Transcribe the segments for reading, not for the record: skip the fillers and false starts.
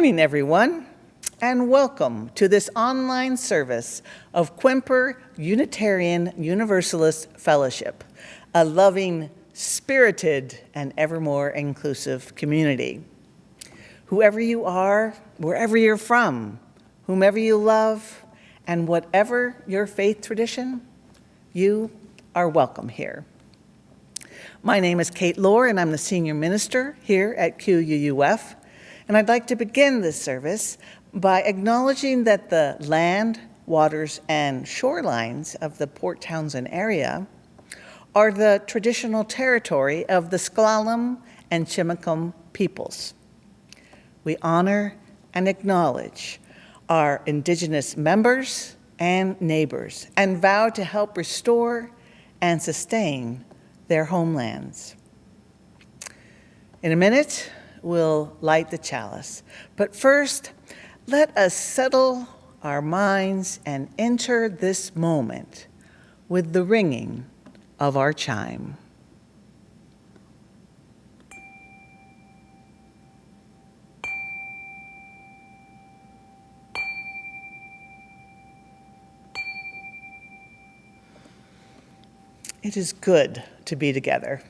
morning, everyone, and welcome to this online service of Quimper Unitarian Universalist Fellowship, a loving, spirited, and ever more inclusive community. Whoever you are, wherever you're from, whomever you love, and whatever your faith tradition, you are welcome here. My name is Kate Lohr, and I'm the senior minister here at QUUF. And I'd like to begin this service by acknowledging that the land, waters, and shorelines of the Port Townsend area are the traditional territory of the S'Klallam and Chimicum peoples. We honor and acknowledge our Indigenous members and neighbors and vow to help restore and sustain their homelands. In a minute, we'll light the chalice. But first, let us settle our minds and enter this moment with the ringing of our chime. It is good to be together.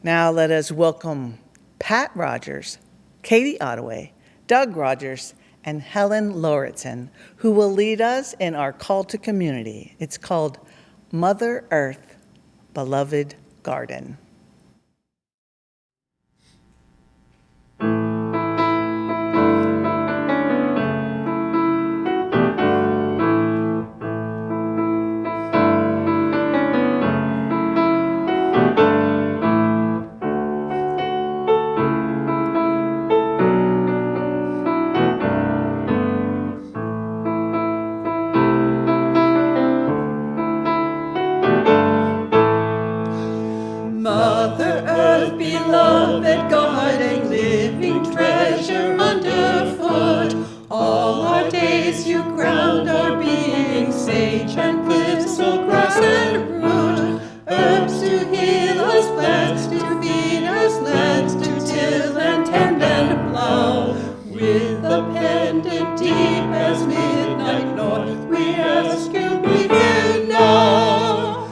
Now let us welcome Pat Rodgers, Katy Ottaway, Doug Rodgers, and Helen Lauritzen, who will lead us in our call to community. It's called Mother Earth, Beloved Garden. Beloved garden, living treasure underfoot. All our days you ground our being, sage and thistle, grass and root. Herbs to heal us, plants to feed us, lands to till and tend and plow. With a pendant deep as midnight north, we ask you, be here now.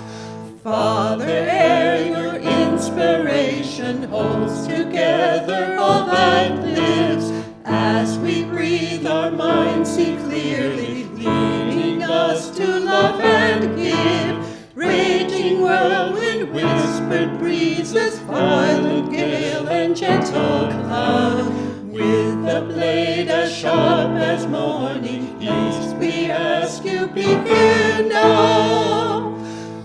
Father, ere your inspiration holds together all that lives. As we breathe, our minds see clearly, leading us to love and give. Raging whirlwind, whispered breezes, violent gale and gentle cloud. With a blade as sharp as morning east, we ask you, be here now.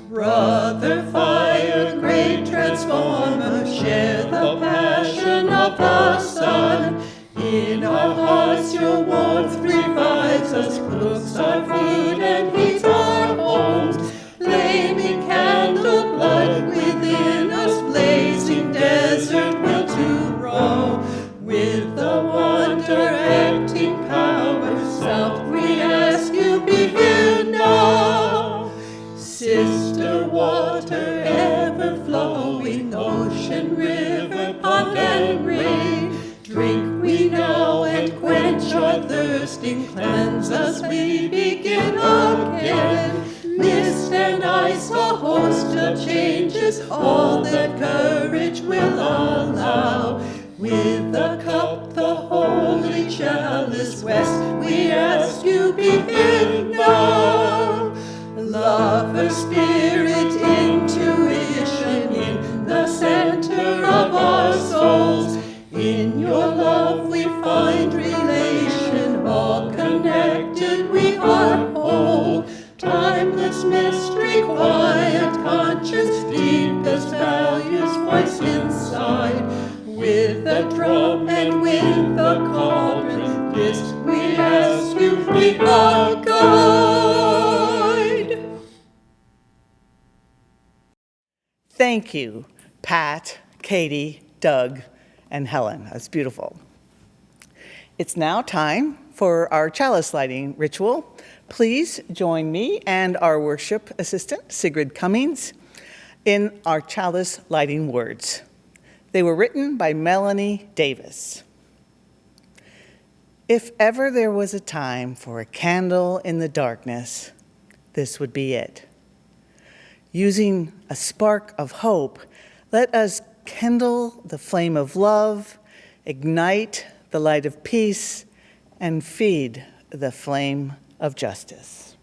Brother fire, great transformer, share the passion of the sun. In our hearts your warmth revives us, cooks our food and heats our homes. Flaming candle blood within us, blazing desert will to roam. With the wonder-acting power south, we ask you, be here now. Sister water, ever flowing, ocean, river, pond, and rain. Drink we now and quench our thirsting, cleanse us, we begin again. Mist and ice, a host of changes, all that courage will allow. With the cup, the holy chalice west, we ask you, be here now. Lover, spirit, intuition, in the center of our souls. In your love we find relation, all connected we are whole. Timeless mystery, quiet conscience, deepest values voice inside. With the drum and with the cauldron, this we ask you, be our guide. Thank you, Pat, Katy, Doug, and Helen. That's beautiful. It's now time for our chalice lighting ritual. Please join me and our worship assistant, Sigrid Cummings, in our chalice lighting words. They were written by Melanie Davis. If ever there was a time for a candle in the darkness, this would be it. Using a spark of hope, let us kindle the flame of love, ignite the light of peace, and feed the flame of justice.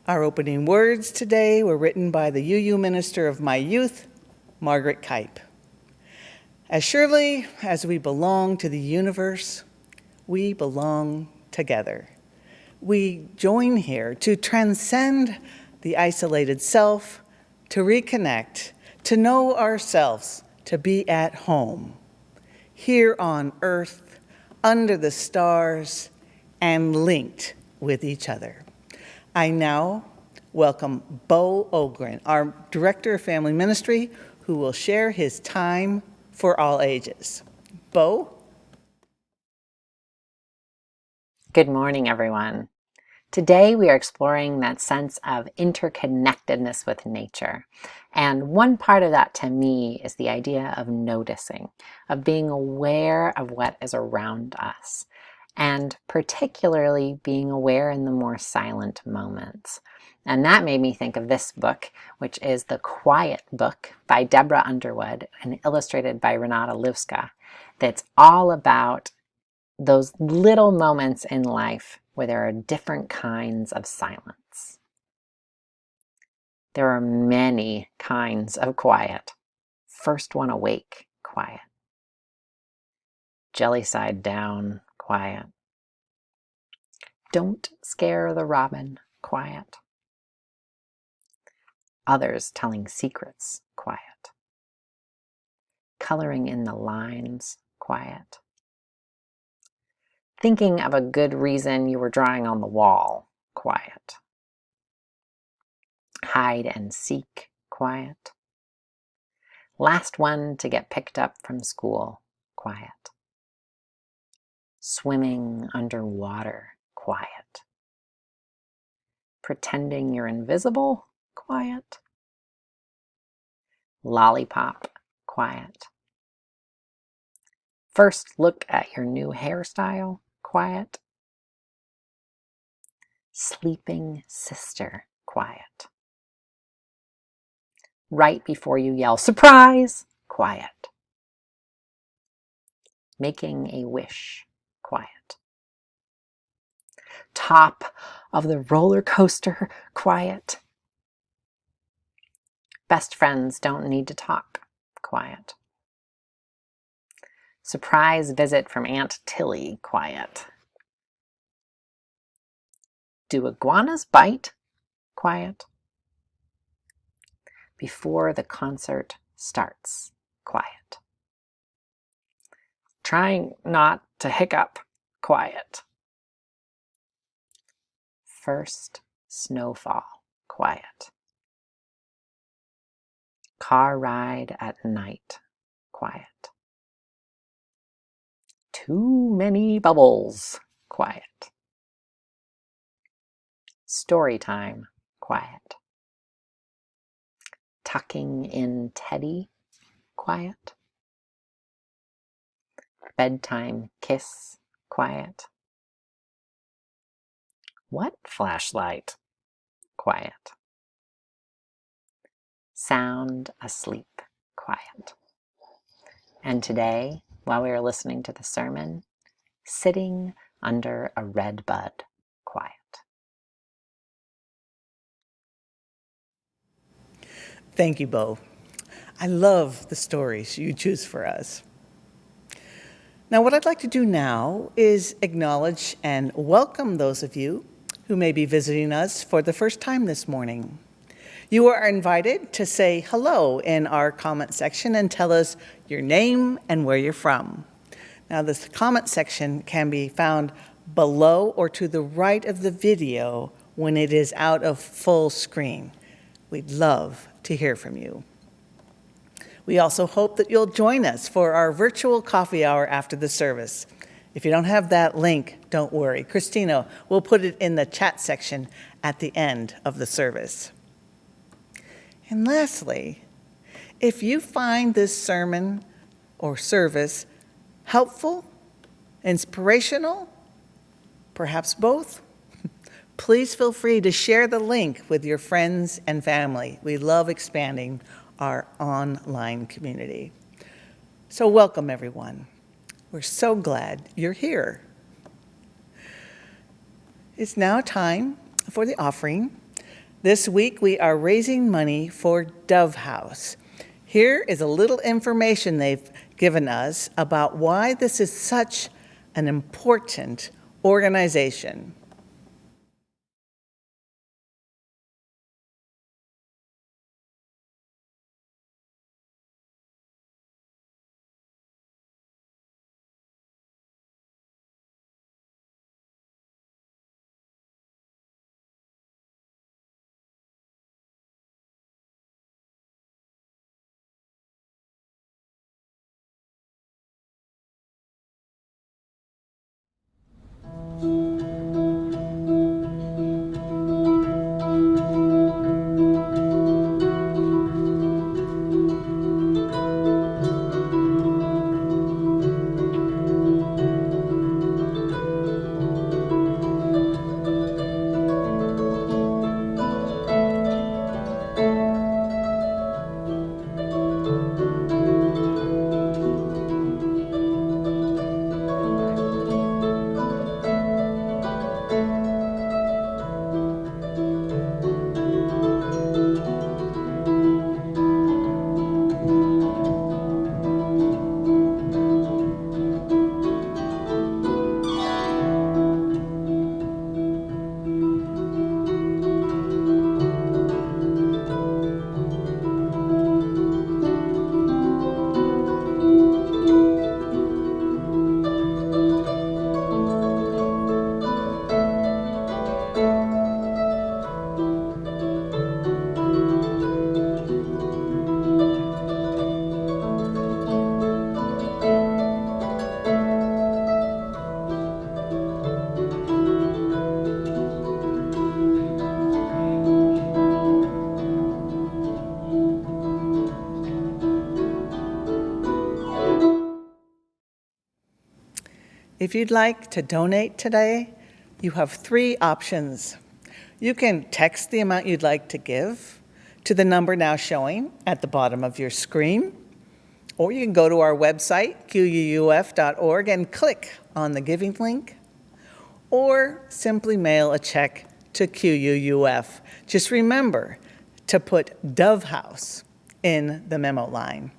Our opening words today were written by the UU minister of my youth, Margaret Kipe. As surely as we belong to the universe, we belong together. We join here to transcend the isolated self, to reconnect, to know ourselves, to be at home, here on earth, under the stars, and linked with each other. I now welcome Bo Ogren, our Director of Family Ministry, who will share his time for all ages. Bo? Good morning, everyone. Today we are exploring that sense of interconnectedness with nature. And one part of that to me is the idea of noticing, of being aware of what is around us, and particularly being aware in the more silent moments. And that made me think of this book, which is The Quiet Book by Deborah Underwood and illustrated by Renata Livska, that's all about those little moments in life where there are different kinds of silence. There are many kinds of quiet. First one awake, quiet. Jelly side down, quiet. Don't scare the robin, quiet. Others telling secrets, quiet. Coloring in the lines, quiet. Thinking of a good reason you were drawing on the wall, quiet. Hide and seek, quiet. Last one to get picked up from school, quiet. Swimming underwater, quiet. Pretending you're invisible, quiet. Lollipop, quiet. First look at your new hairstyle, quiet. Sleeping sister, quiet. Right before you yell, surprise, quiet. Making a wish, quiet. Top of the roller coaster, quiet. Best friends don't need to talk, quiet. Surprise visit from Aunt Tilly, quiet. Do iguanas bite, quiet. Before the concert starts, quiet. Trying not to hiccup, quiet. First snowfall, quiet. Car ride at night, quiet. Too many bubbles, quiet. Story time, quiet. Tucking in Teddy, quiet. Bedtime kiss, quiet. What flashlight? Quiet. Sound asleep, quiet. And today, while we were listening to the sermon, sitting under a redbud, quiet. Thank you, Bo. I love the stories you choose for us. Now, what I'd like to do now is acknowledge and welcome those of you who may be visiting us for the first time this morning. You are invited to say hello in our comment section and tell us your name and where you're from. Now, this comment section can be found below or to the right of the video when it is out of full screen. We'd love to hear from you. We also hope that you'll join us for our virtual coffee hour after the service. If you don't have that link, don't worry. Christina will put it in the chat section at the end of the service. And lastly, If you find this sermon or service helpful, inspirational, perhaps both, please feel free to share the link with your friends and family. We love expanding our online community. So welcome, everyone. We're so glad you're here. It's now time for the offering. This week we are raising money for Dove House. Here is a little information they've given us about why this is such an important organization. If you'd like to donate today, you have 3 options. You can text the amount you'd like to give to the number now showing at the bottom of your screen, or you can go to our website, quuuf.org, and click on the giving link, or simply mail a check to QUUF. Just remember to put Dove House in the memo line.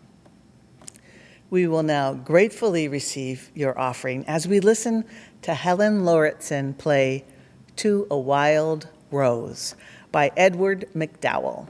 We will now gratefully receive your offering as we listen to Helen Lauritzen play To a Wild Rose by Edward MacDowell.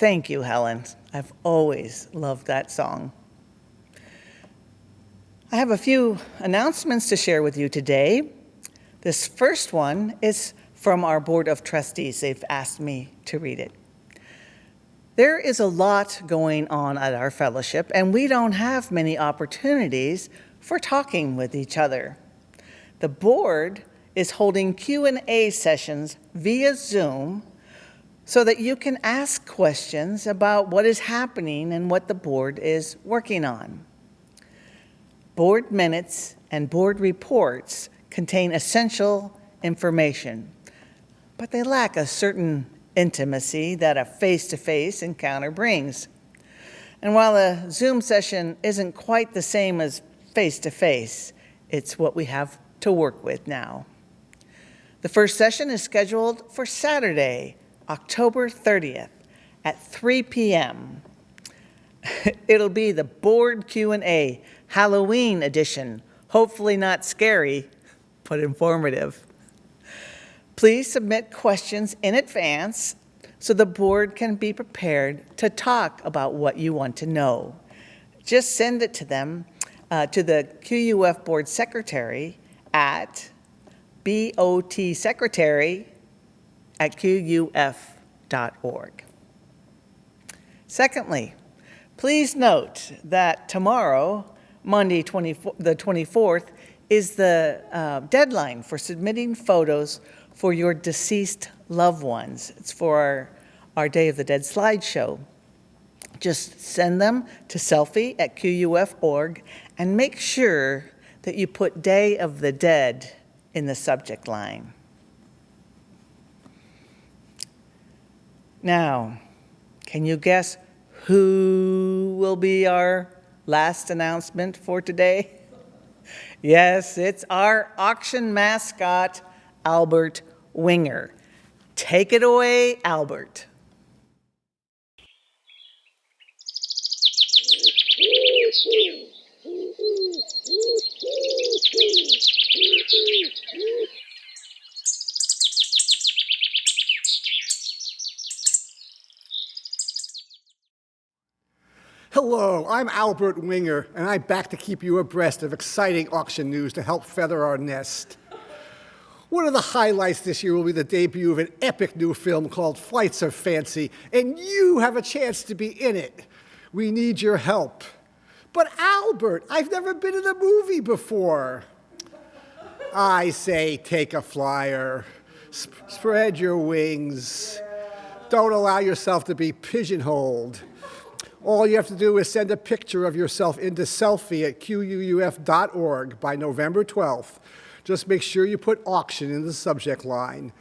Thank you, Helen. I've always loved that song. I have a few announcements to share with you today. This first one is from our Board of Trustees. They've asked me to read it. There is a lot going on at our fellowship, and we don't have many opportunities for talking with each other. The board is holding Q&A sessions via Zoom so that you can ask questions about what is happening and what the board is working on. Board minutes and board reports contain essential information, but they lack a certain intimacy that a face-to-face encounter brings. And while a Zoom session isn't quite the same as face-to-face, it's what we have to work with now. The first session is scheduled for Saturday, October 30th at 3 p.m. It'll be the Board Q&A Halloween edition, hopefully not scary, but informative. Please submit questions in advance so the board can be prepared to talk about what you want to know. Just send it to them, to the QUF board secretary at botsecretary@quf.org. Secondly, please note that tomorrow, Monday the 24th, is the deadline for submitting photos for your deceased loved ones. It's for our Day of the Dead slideshow. Just send them to selfie@quf.org and make sure that you put Day of the Dead in the subject line. Now, can you guess who will be our last announcement for today? Yes, it's our auction mascot, Albert Winger. Take it away, Albert. Hello, I'm Albert Winger, and I'm back to keep you abreast of exciting auction news to help feather our nest. One of the highlights this year will be the debut of an epic new film called Flights of Fancy, and you have a chance to be in it. We need your help. But Albert, I've never been in a movie before. I say take a flyer, spread your wings. Don't allow yourself to be pigeonholed. All you have to do is send a picture of yourself into selfie@quuf.org by November 12th. Just make sure you put auction in the subject line.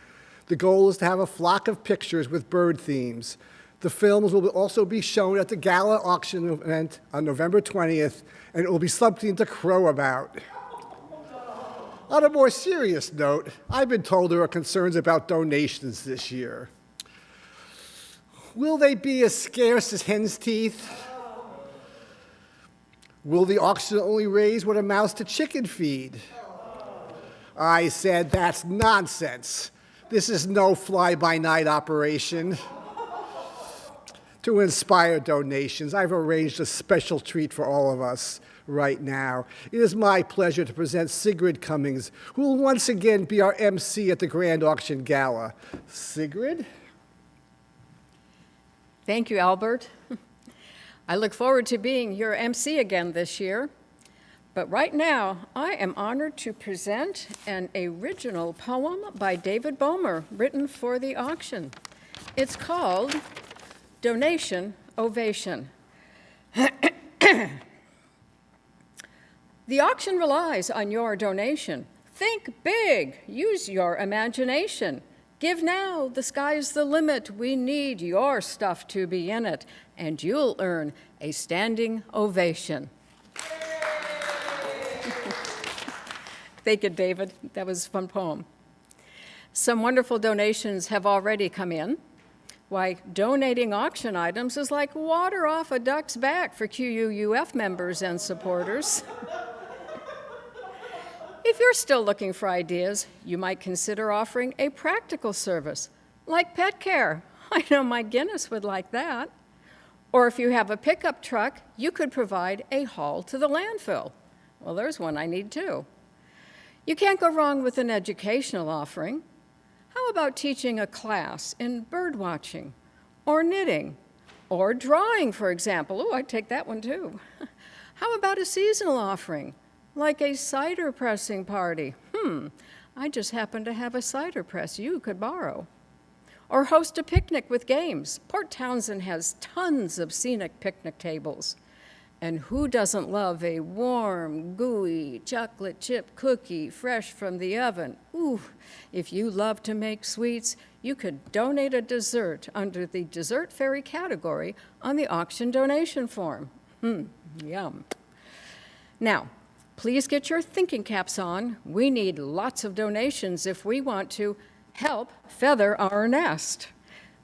The goal is to have a flock of pictures with bird themes. The films will also be shown at the Gala auction event on November 20th, and it will be something to crow about. On a more serious note, I've been told there are concerns about donations this year. Will they be as scarce as hen's teeth? Will the auction only raise what amounts to chicken feed? I said that's nonsense. This is no fly-by-night operation. To inspire donations, I've arranged a special treat for all of us right now. It is my pleasure to present Sigrid Cummings, who will once again be our MC at the Grand Auction Gala. Sigrid? Thank you, Albert. I look forward to being your MC again this year. But right now, I am honored to present an original poem by David Bomer, written for the auction. It's called Donation Ovation. The auction relies on your donation. Think big, use your imagination. Give now, the sky's the limit. We need your stuff to be in it, and you'll earn a standing ovation. Thank you, David. That was a fun poem. Some wonderful donations have already come in. Why, donating auction items is like water off a duck's back for QUF members and supporters. If you're still looking for ideas, you might consider offering a practical service, like pet care. I know my Guinness would like that. Or if you have a pickup truck, you could provide a haul to the landfill. Well, there's one I need too. You can't go wrong with an educational offering. How about teaching a class in bird watching or knitting or drawing, for example? Oh, I'd take that one too. How about a seasonal offering, like a cider pressing party? I just happen to have a cider press you could borrow. Or host a picnic with games. Port Townsend has tons of scenic picnic tables. And who doesn't love a warm, gooey chocolate chip cookie fresh from the oven? Ooh, if you love to make sweets, you could donate a dessert under the Dessert Fairy category on the auction donation form. Yum. Now, please get your thinking caps on. We need lots of donations if we want to help feather our nest.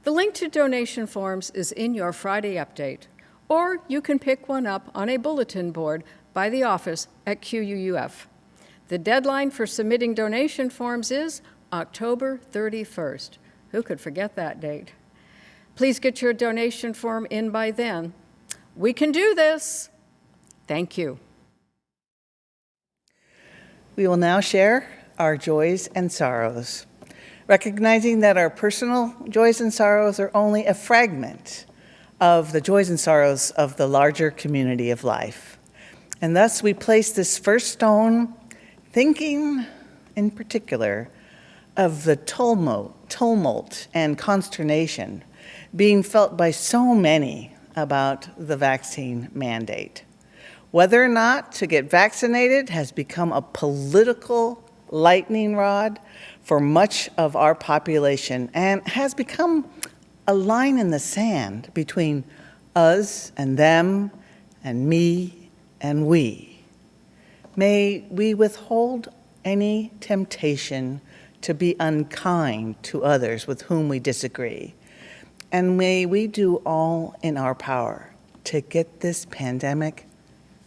The link to donation forms is in your Friday update, or you can pick one up on a bulletin board by the office at QUUF. The deadline for submitting donation forms is October 31st. Who could forget that date? Please get your donation form in by then. We can do this. Thank you. We will now share our joys and sorrows, recognizing that our personal joys and sorrows are only a fragment of the joys and sorrows of the larger community of life. And thus we place this first stone thinking in particular of the tumult and consternation being felt by so many about the vaccine mandate. Whether or not to get vaccinated has become a political lightning rod for much of our population and has become a line in the sand between us and them and me and we. May we withhold any temptation to be unkind to others with whom we disagree. And may we do all in our power to get this pandemic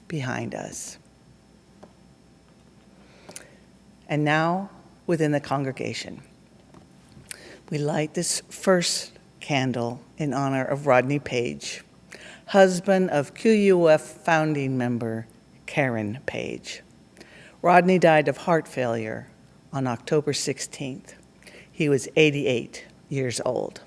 behind us. And now, within the congregation, we light this first candle in honor of Rodney Page, husband of QUF founding member Karen Page. Rodney died of heart failure on October 16th. He was 88 years old.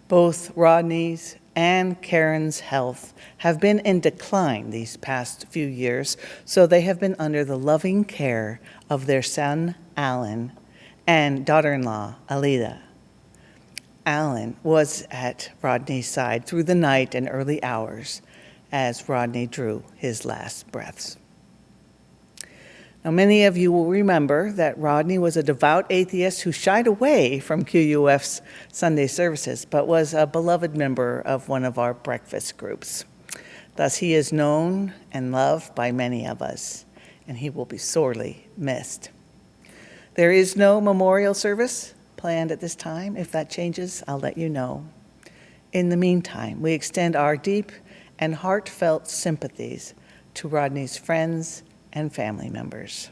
Both Rodney's and Karen's health have been in decline these past few years, so they have been under the loving care of their son, Alan, and daughter-in-law, Alida. Alan was at Rodney's side through the night and early hours as Rodney drew his last breaths. Now, many of you will remember that Rodney was a devout atheist who shied away from QUF's Sunday services, but was a beloved member of one of our breakfast groups. Thus, he is known and loved by many of us, and he will be sorely missed. There is no memorial service planned at this time. If that changes, I'll let you know. In the meantime, we extend our deep and heartfelt sympathies to Rodney's friends and family members.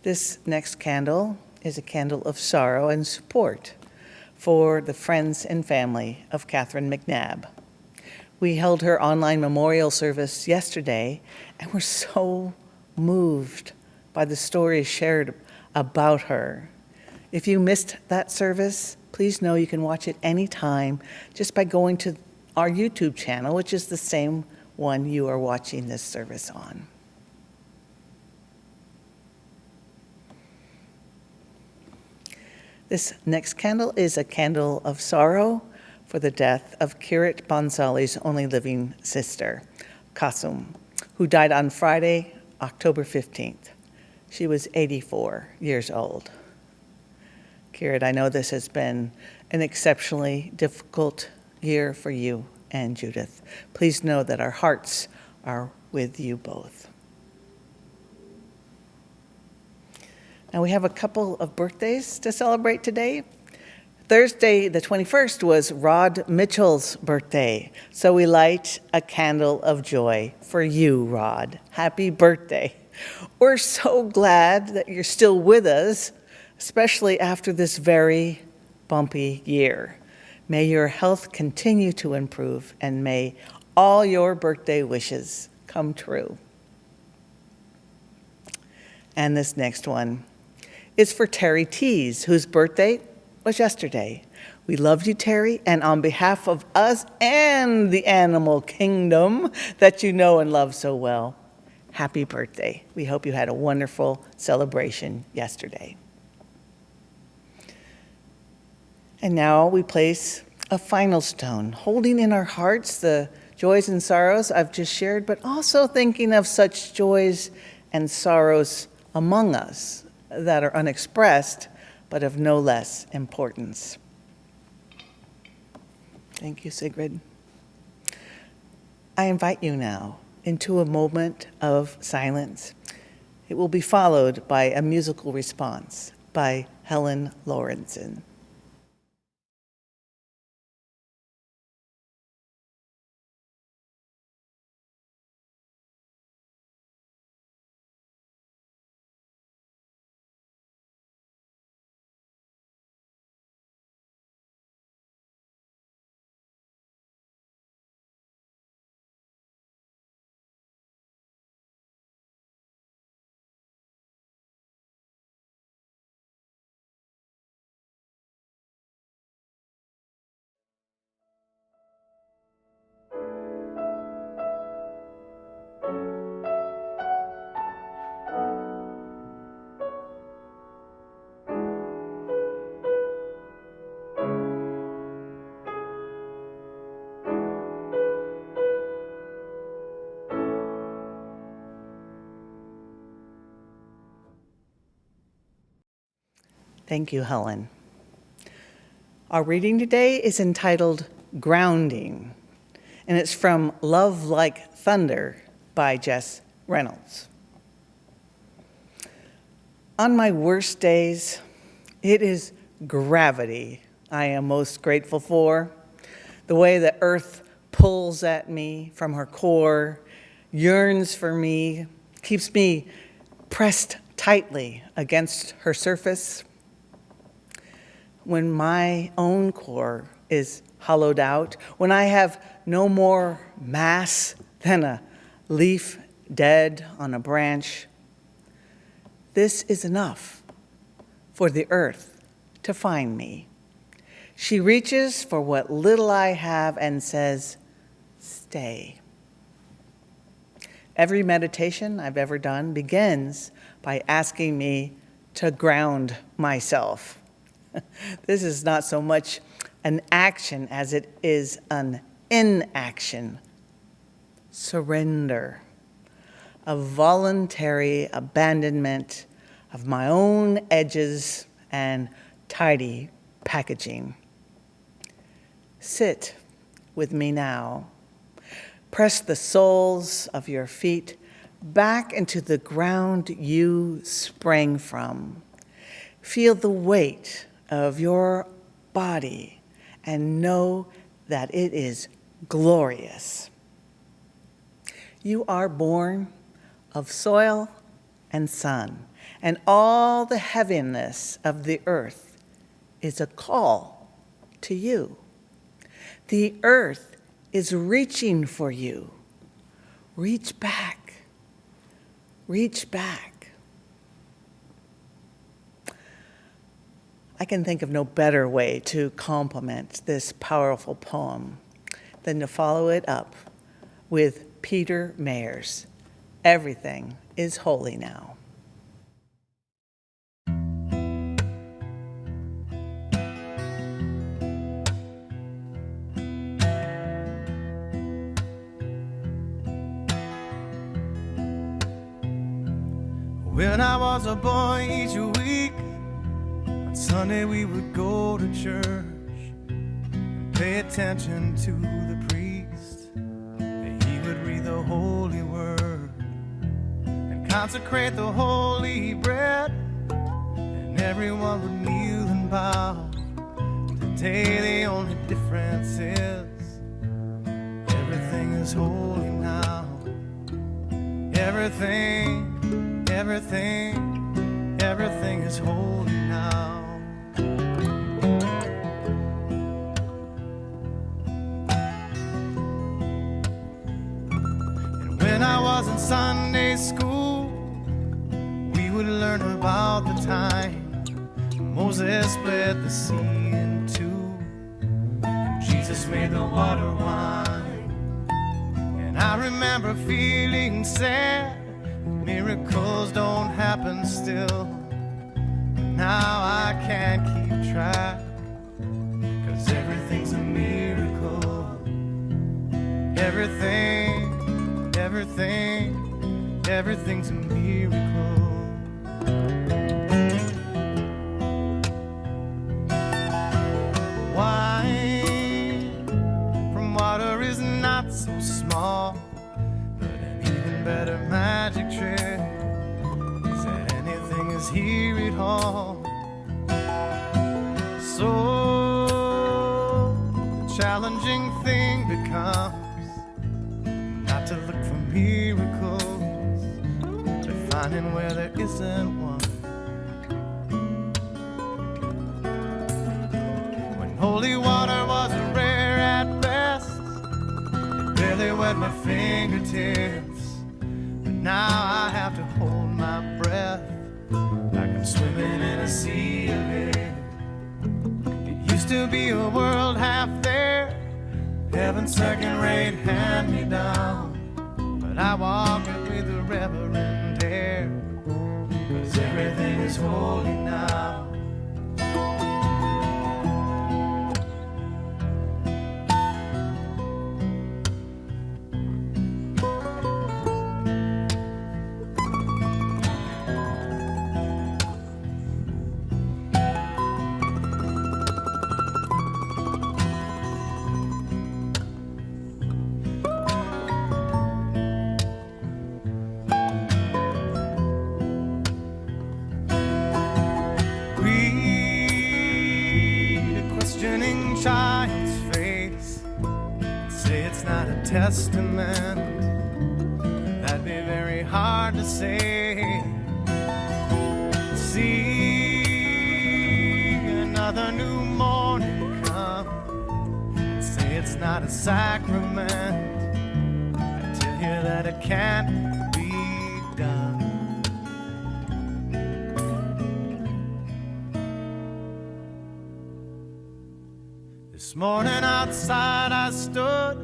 This next candle is a candle of sorrow and support for the friends and family of Catherine McNabb. We held her online memorial service yesterday, and we're so moved by the stories shared about her. If you missed that service, please know you can watch it anytime just by going to our YouTube channel, which is the same one you are watching this service on. This next candle is a candle of sorrow for the death of Kirit Bonsali's only living sister, Kasum, who died on Friday, October 15th. She was 84 years old. Kirit, I know this has been an exceptionally difficult year for you and Judith. Please know that our hearts are with you both. Now we have a couple of birthdays to celebrate today. Thursday, the 21st, was Rod Mitchell's birthday, so we light a candle of joy for you, Rod. Happy birthday. We're so glad that you're still with us, especially after this very bumpy year. May your health continue to improve, and may all your birthday wishes come true. And this next one is for Terry Tees, whose birthday was yesterday. We love you, Terry, and on behalf of us and the animal kingdom that you know and love so well, happy birthday. We hope you had a wonderful celebration yesterday. And now we place a final stone, holding in our hearts the joys and sorrows I've just shared, but also thinking of such joys and sorrows among us that are unexpressed, but of no less importance. Thank you, Sigrid. I invite you now into a moment of silence. It will be followed by a musical response by Helen Lauritzen. Thank you, Helen. Our reading today is entitled Grounding, and it's from Love Like Thunder by Jess Reynolds. On my worst days, it is gravity I am most grateful for. The way the earth pulls at me from her core, yearns for me, keeps me pressed tightly against her surface. When my own core is hollowed out, when I have no more mass than a leaf dead on a branch, this is enough for the earth to find me. She reaches for what little I have and says, stay. Every meditation I've ever done begins by asking me to ground myself. This is not so much an action as it is an inaction. Surrender. A voluntary abandonment of my own edges and tidy packaging. Sit with me now. Press the soles of your feet back into the ground you sprang from. Feel the weight of your body and know that it is glorious. You are born of soil and sun, and all the heaviness of the earth is a call to you. The earth is reaching for you. Reach back. Reach back. I can think of no better way to complement this powerful poem than to follow it up with Peter Mayer's Everything is Holy Now. When I was a boy each week, on Sunday we would go to church and pay attention to the priest. He would read the holy word and consecrate the holy bread, and everyone would kneel and bow. Today the only difference is everything is holy now. Everything is holy now. was in Sunday school, we would learn about the time Moses split the sea in two, and Jesus made the water wine. And I remember feeling sad, miracles don't happen still. But now I can't keep track, 'cause everything's a miracle. Everything's a miracle. Wine from water is not so small, but an even better magic trick is that anything is here at all. So the challenging thing becomes not to look for miracles, but finding where there isn't one. When holy water was rare at best, it barely wet my fingertips, but now I have to hold my breath like I'm swimming in a sea of it. It used to be a world half there, heaven's second-rate hand-me-down, but I walk it with the Reverend there, 'cause everything is holy now. Child's face, say it's not a testament, that'd be very hard to say. See another new morning come, say it's not a sacrament, I tell you that it can't be done. This morning outside I stood,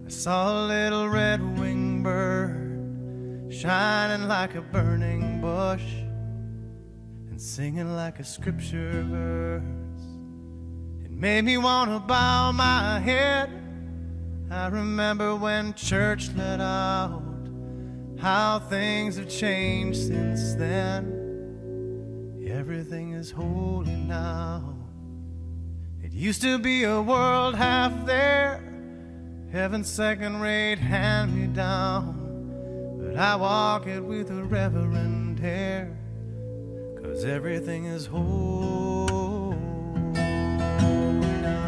I saw a little red-winged bird shining like a burning bush and singing like a scripture verse. It made me want to bow my head. I remember when church let out, how things have changed since then. Everything is holy now. It used to be a world half there, heaven's second-rate hand-me-down, but I walk it with a Reverend here, 'cause everything is holy now.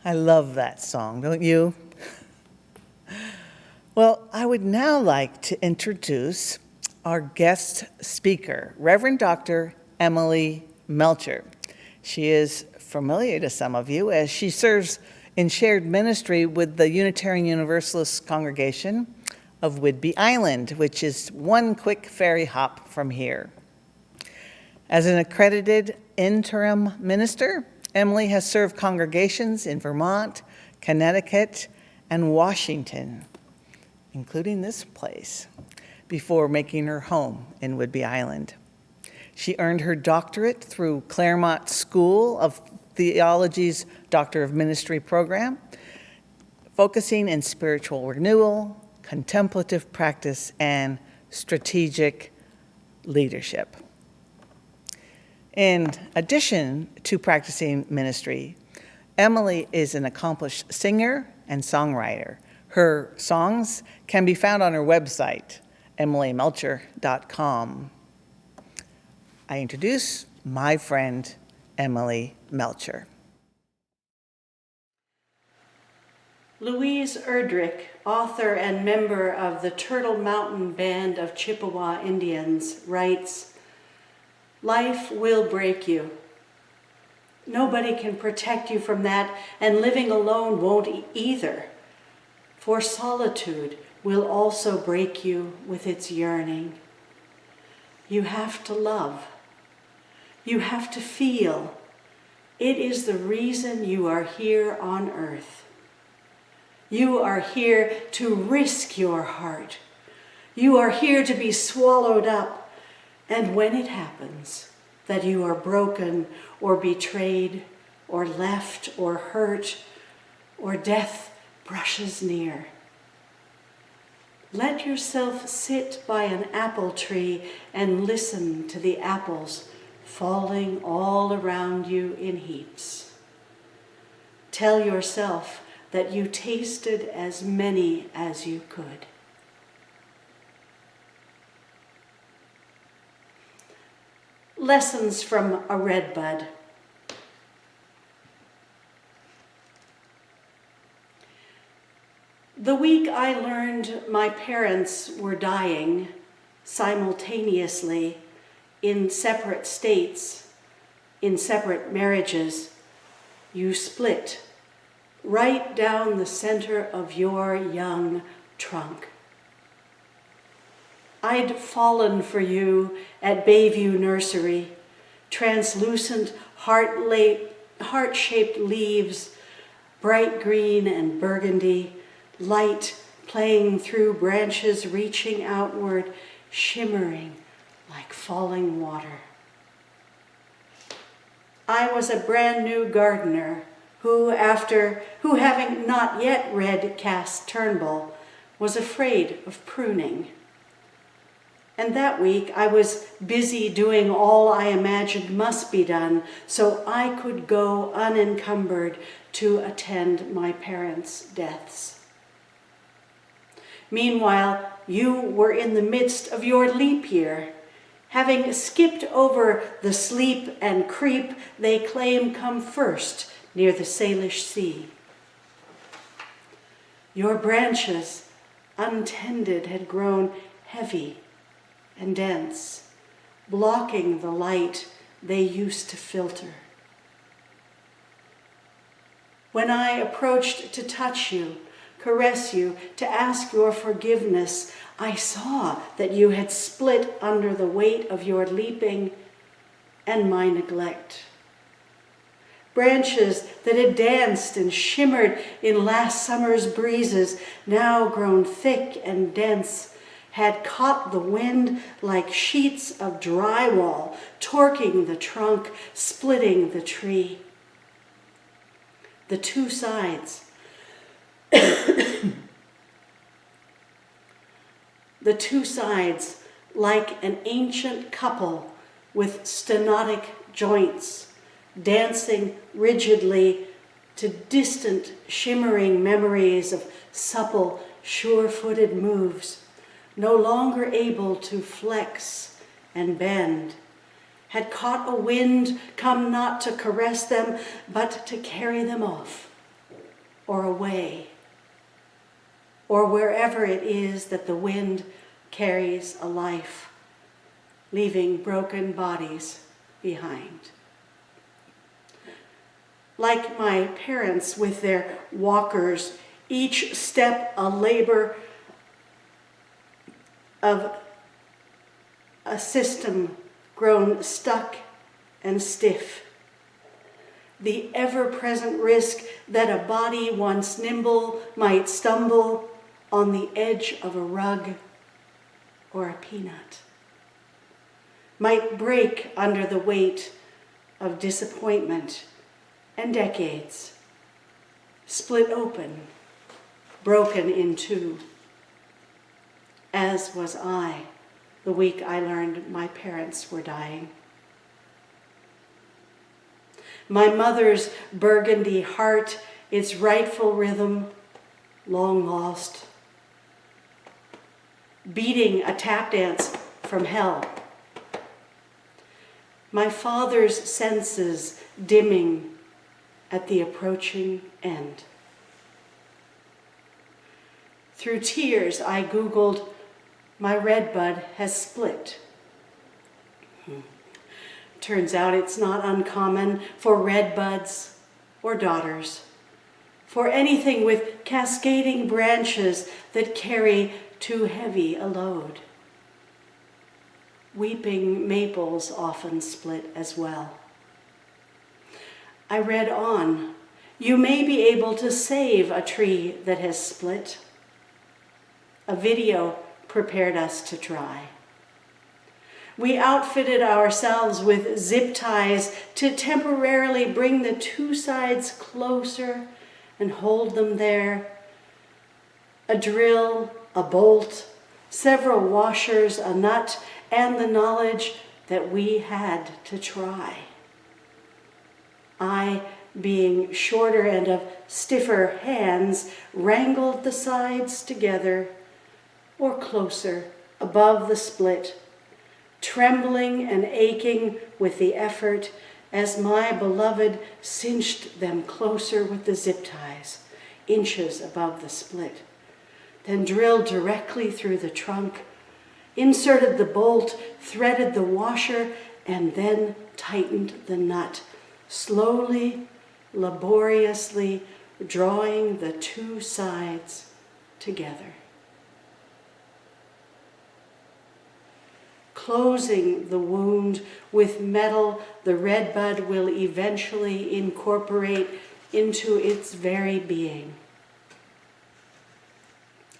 I love that song, don't you? Well, I would now like to introduce our guest speaker, Reverend Dr. Emcee Melcher. She is familiar to some of you as she serves in shared ministry with the Unitarian Universalist congregation of Whidbey Island, which is one quick ferry hop from here. As an accredited interim minister, Emcee has served congregations in Vermont, Connecticut, and Washington, including this place, before making her home in Whidbey Island. She earned her doctorate through Claremont School of Theology's Doctor of Ministry program, focusing in spiritual renewal, contemplative practice, and strategic leadership. In addition to practicing ministry, Emily is an accomplished singer and songwriter. Her songs can be found on her website, emilymelcher.com. I introduce my friend, Emily Melcher. Louise Erdrich, author and member of the Turtle Mountain Band of Chippewa Indians, writes, "Life will break you. Nobody can protect you from that, and living alone won't either. For solitude will also break you with its yearning. You have to love. You have to feel. It is the reason you are here on earth. You are here to risk your heart. You are here to be swallowed up. And when it happens that you are broken or betrayed or left or hurt or death brushes near, let yourself sit by an apple tree and listen to the apples falling all around you in heaps. Tell yourself that you tasted as many as you could." Lessons from a Redbud. The week I learned my parents were dying simultaneously in separate states, in separate marriages, you split right down the center of your young trunk. I'd fallen for you at Bayview Nursery, translucent heart-shaped leaves, bright green and burgundy, light playing through branches reaching outward, shimmering like falling water. I was a brand new gardener who having not yet read Cass Turnbull, was afraid of pruning. And that week I was busy doing all I imagined must be done so I could go unencumbered to attend my parents' deaths. Meanwhile, you were in the midst of your leap year, having skipped over the sleep and creep they claim come first near the Salish Sea. Your branches, untended, had grown heavy and dense, blocking the light they used to filter. When I approached to touch you, caress you, to ask your forgiveness, I saw that you had split under the weight of your leaping and my neglect. Branches that had danced and shimmered in last summer's breezes, now grown thick and dense, had caught the wind like sheets of drywall, torquing the trunk, splitting the tree. The two sides, like an ancient couple with stenotic joints, dancing rigidly to distant, shimmering memories of supple, sure-footed moves, no longer able to flex and bend, had caught a wind come not to caress them, but to carry them off, or away, or wherever it is that the wind carries a life, leaving broken bodies behind. Like my parents with their walkers, each step a labor of a system grown stuck and stiff. The ever-present risk that a body once nimble might stumble on the edge of a rug or a peanut, might break under the weight of disappointment and decades, split open, broken in two, as was I the week I learned my parents were dying. My mother's burgundy heart, its rightful rhythm, long lost. Beating a tap dance from hell. My father's senses dimming at the approaching end. Through tears, I Googled, my redbud has split. Turns out it's not uncommon for redbuds or daughters, for anything with cascading branches that carry too heavy a load. Weeping maples often split as well. I read on, you may be able to save a tree that has split. A video prepared us to try. We outfitted ourselves with zip ties to temporarily bring the two sides closer and hold them there. A drill, a bolt, several washers, a nut, and the knowledge that we had to try. I, being shorter and of stiffer hands, wrangled the sides together or closer above the split, trembling and aching with the effort as my beloved cinched them closer with the zip ties, inches above the split, then drilled directly through the trunk, inserted the bolt, threaded the washer, and then tightened the nut, slowly, laboriously drawing the two sides together. Closing the wound with metal the redbud will eventually incorporate into its very being.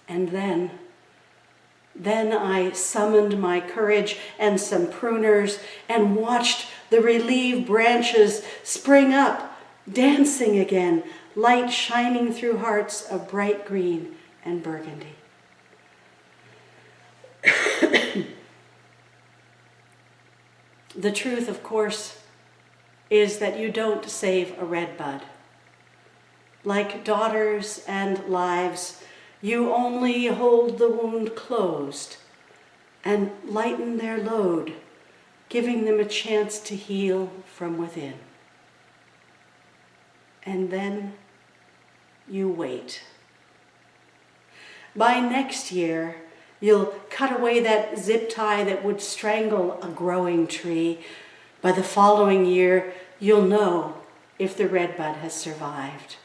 And then I summoned my courage and some pruners and watched the relieved branches spring up, dancing again, light shining through hearts of bright green and burgundy. The truth, of course, is that you don't save a redbud. Like daughters and lives, you only hold the wound closed and lighten their load, giving them a chance to heal from within. And then you wait. By next year, you'll cut away that zip tie that would strangle a growing tree. By the following year, you'll know if the redbud has survived.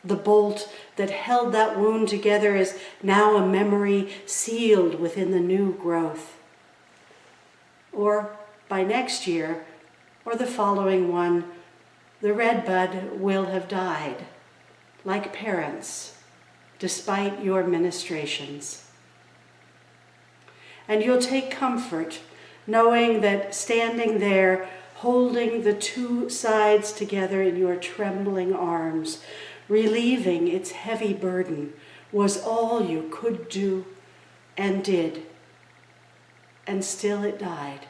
The bolt that held that wound together is now a memory sealed within the new growth. Or by next year, or the following one, the redbud will have died, like parents, despite your ministrations. And you'll take comfort knowing that standing there, holding the two sides together in your trembling arms, relieving its heavy burden, was all you could do and did. And still it died.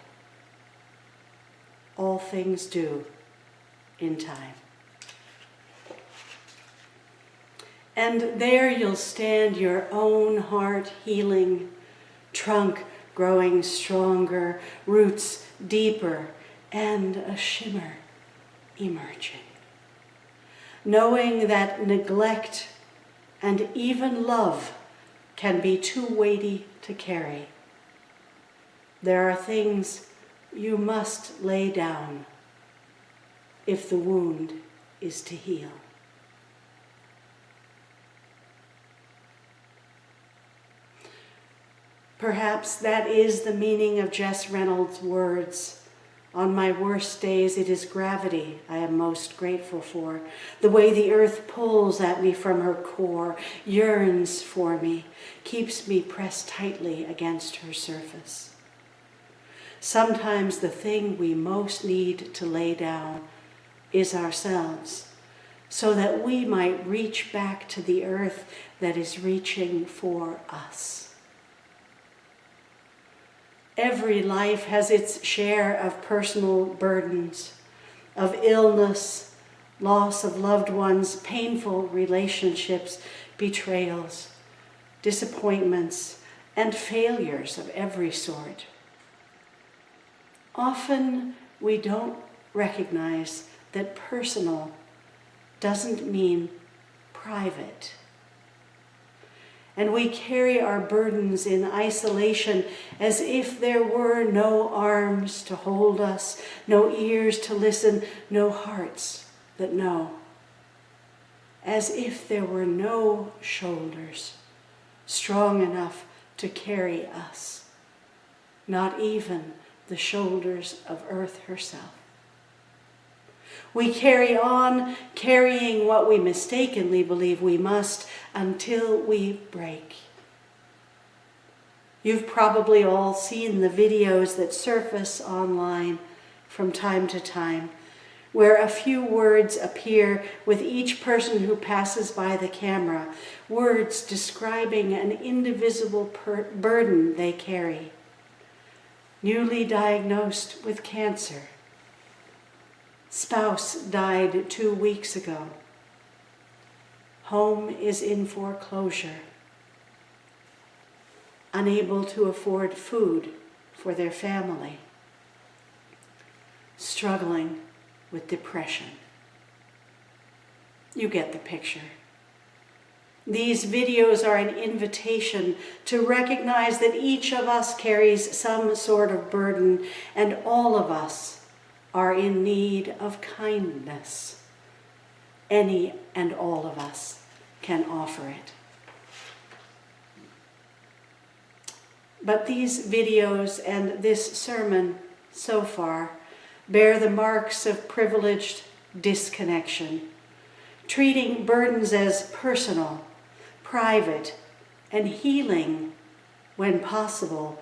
All things do in time. And there you'll stand, your own heart healing, trunk growing stronger, roots deeper, and a shimmer emerging. Knowing that neglect and even love can be too weighty to carry. There are things you must lay down if the wound is to heal. Perhaps that is the meaning of Jess Reynolds' words. On my worst days, it is gravity I am most grateful for. The way the earth pulls at me from her core, yearns for me, keeps me pressed tightly against her surface. Sometimes the thing we most need to lay down is ourselves, so that we might reach back to the earth that is reaching for us. Every life has its share of personal burdens, of illness, loss of loved ones, painful relationships, betrayals, disappointments, and failures of every sort. Often we don't recognize that personal doesn't mean private. And we carry our burdens in isolation as if there were no arms to hold us, no ears to listen, no hearts that know. As if there were no shoulders strong enough to carry us, not even the shoulders of Earth herself. We carry on carrying what we mistakenly believe we must until we break. You've probably all seen the videos that surface online from time to time, where a few words appear with each person who passes by the camera, words describing an indivisible burden they carry. Newly diagnosed with cancer. Spouse died 2 weeks ago. Home is in foreclosure. Unable to afford food for their family. Struggling with depression. You get the picture. These videos are an invitation to recognize that each of us carries some sort of burden, and all of us are in need of kindness. Any and all of us can offer it. But these videos and this sermon so far bear the marks of privileged disconnection, treating burdens as personal, private, and healing, when possible,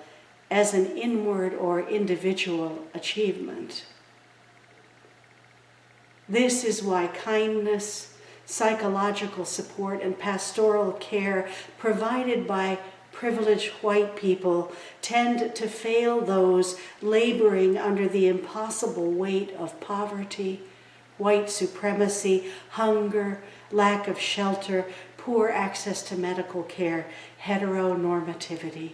as an inward or individual achievement. This is why kindness, psychological support, and pastoral care provided by privileged white people tend to fail those laboring under the impossible weight of poverty, white supremacy, hunger, lack of shelter, poor access to medical care, heteronormativity.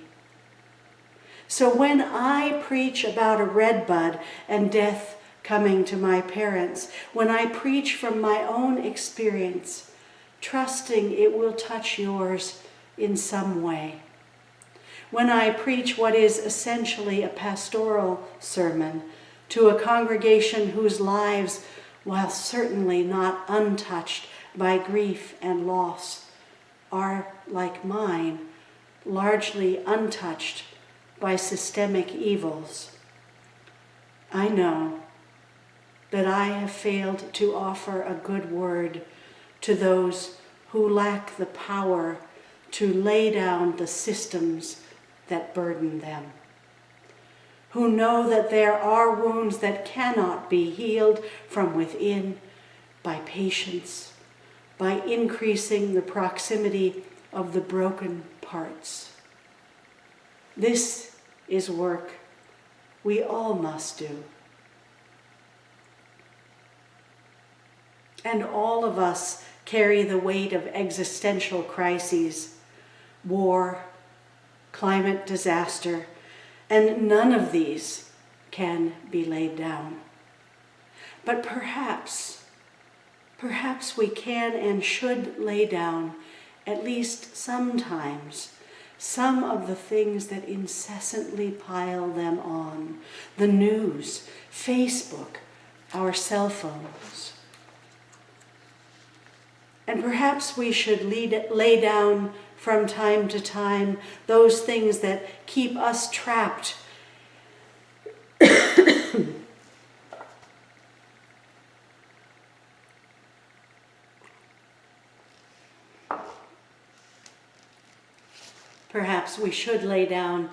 So when I preach about a redbud and death coming to my parents, when I preach from my own experience, trusting it will touch yours in some way, when I preach what is essentially a pastoral sermon to a congregation whose lives, while certainly not untouched by grief and loss, are, like mine, largely untouched by systemic evils, I know that I have failed to offer a good word to those who lack the power to lay down the systems that burden them, who know that there are wounds that cannot be healed from within by patience, by increasing the proximity of the broken parts. This is work we all must do. And all of us carry the weight of existential crises, war, climate disaster, and none of these can be laid down. But perhaps we can and should lay down, at least sometimes, some of the things that incessantly pile them on: the news, Facebook, our cell phones. And perhaps we should lay down from time to time those things that keep us trapped Perhaps we should lay down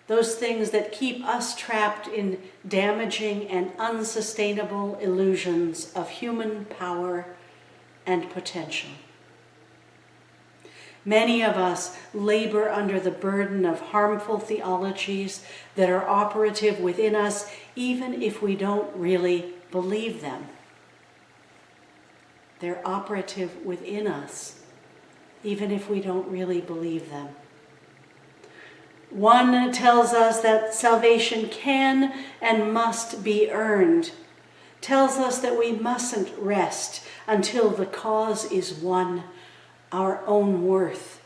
those things that keep us trapped in damaging and unsustainable illusions of human power and potential. Many of us labor under the burden of harmful theologies that are operative within us, even if we don't really believe them. They're operative within us, even if we don't really believe them. One tells us that salvation can and must be earned, tells us that we mustn't rest until the cause is won, our own worth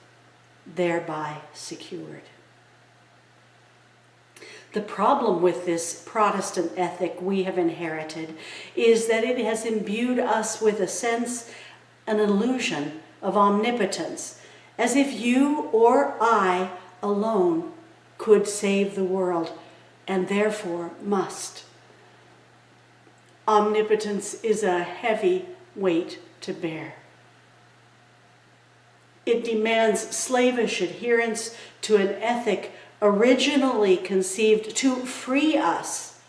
thereby secured. The problem with this Protestant ethic we have inherited is that it has imbued us with a sense, an illusion of omnipotence, as if you or I alone could save the world and therefore must. Omnipotence is a heavy weight to bear. It demands slavish adherence to an ethic originally conceived to free us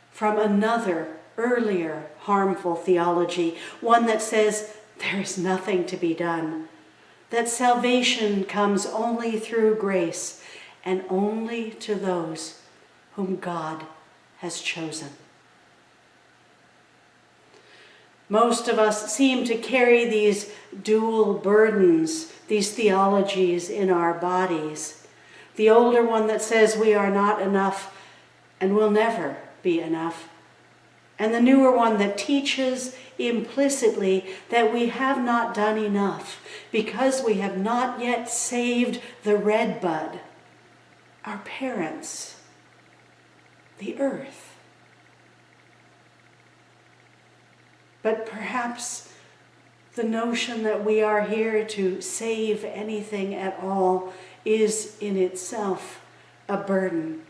from another, earlier, harmful theology, one that says there is nothing to be done, that salvation comes only through grace and only to those whom God has chosen. Most of us seem to carry these dual burdens, these theologies in our bodies. The older one that says we are not enough and will never be enough. And the newer one that teaches implicitly that we have not done enough because we have not yet saved the Redbud, our parents, the earth. But perhaps the notion that we are here to save anything at all is in itself a burden,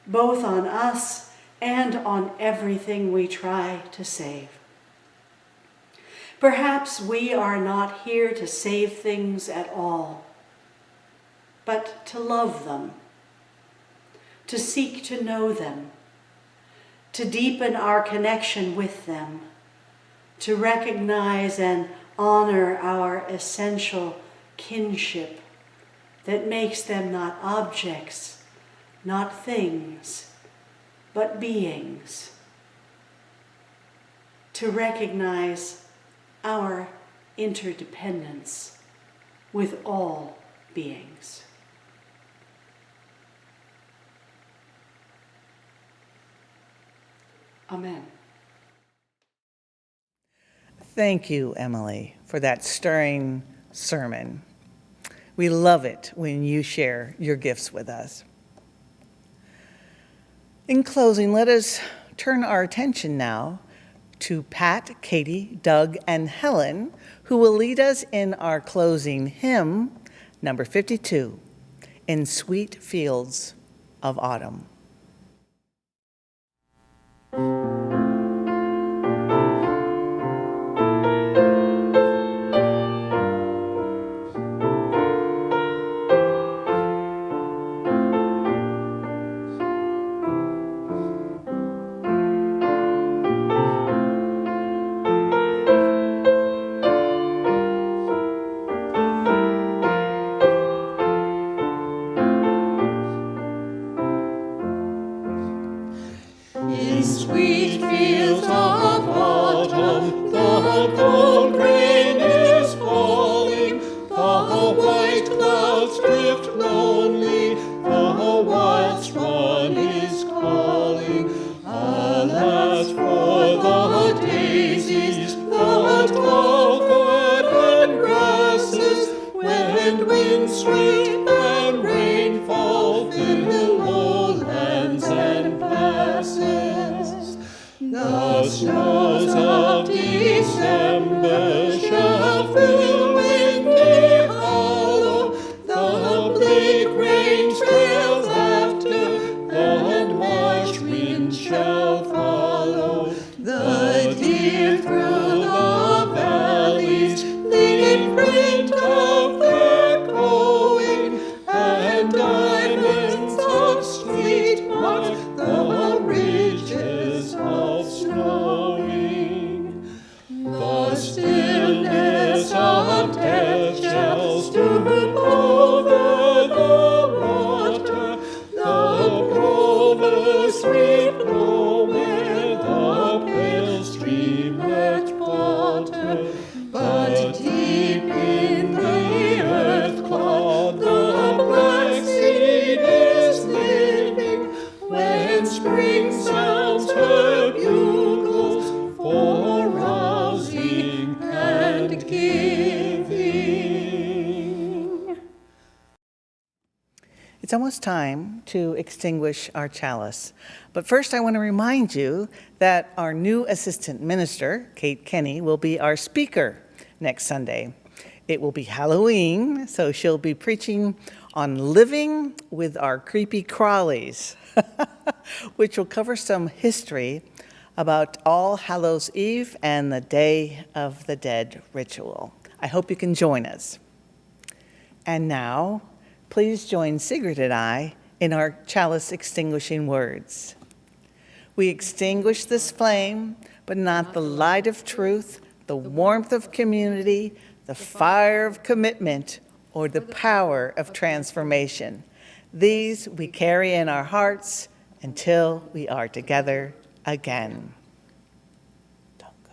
both on us and on everything we try to save. Perhaps we are not here to save things at all, but to love them, to seek to know them, to deepen our connection with them, to recognize and honor our essential kinship that makes them not objects, not things, but beings. To recognize our interdependence with all beings. Amen. Thank you, Emily, for that stirring sermon. We love it when you share your gifts with us. In closing, let us turn our attention now to Pat, Katy, Doug, and Helen, who will lead us in our closing hymn, number 52, In Sweet Fields of Autumn. In sweet fields of autumn, the gold grain is falling, the white clouds drift lonely, the wild swan is calling. Alas for the daisies, the tall fern and grasses, when wind sweep and rainfall fill lowlands and passes. The snows of December shall fill windy hollow, the bleak rain trails after, the marsh wind shall follow. The deer through the valleys leave print of their going, and diamonds of sleet mark the ridges of snowing. The stillness of death shall stoop over the water, the plovers sweep low where the spring sounds her bugles for rousing and giving. It's almost time to extinguish our chalice. But first, I want to remind you that our new assistant minister, Kate Kenny, will be our speaker next Sunday. It will be Halloween, so she'll be preaching on living with our creepy crawlies, which will cover some history about All Hallows Eve and the Day of the Dead ritual. I hope you can join us. And now, please join Sigrid and I in our chalice extinguishing words. We extinguish this flame, but not the light of truth, the warmth of community, the fire of commitment, or the power of transformation. These we carry in our hearts until we are together again. Don't go.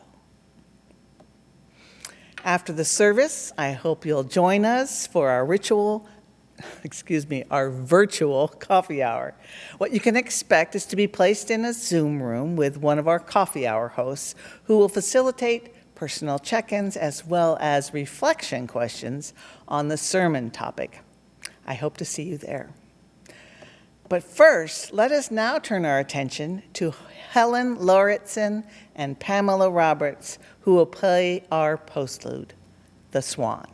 After the service, I hope you'll join us for our our virtual coffee hour. What you can expect is to be placed in a Zoom room with one of our coffee hour hosts who will facilitate personal check-ins as well as reflection questions on the sermon topic. I hope to see you there. But first, let us now turn our attention to Helen, Lauritzen, and Pamela Roberts, who will play our postlude, The Swan.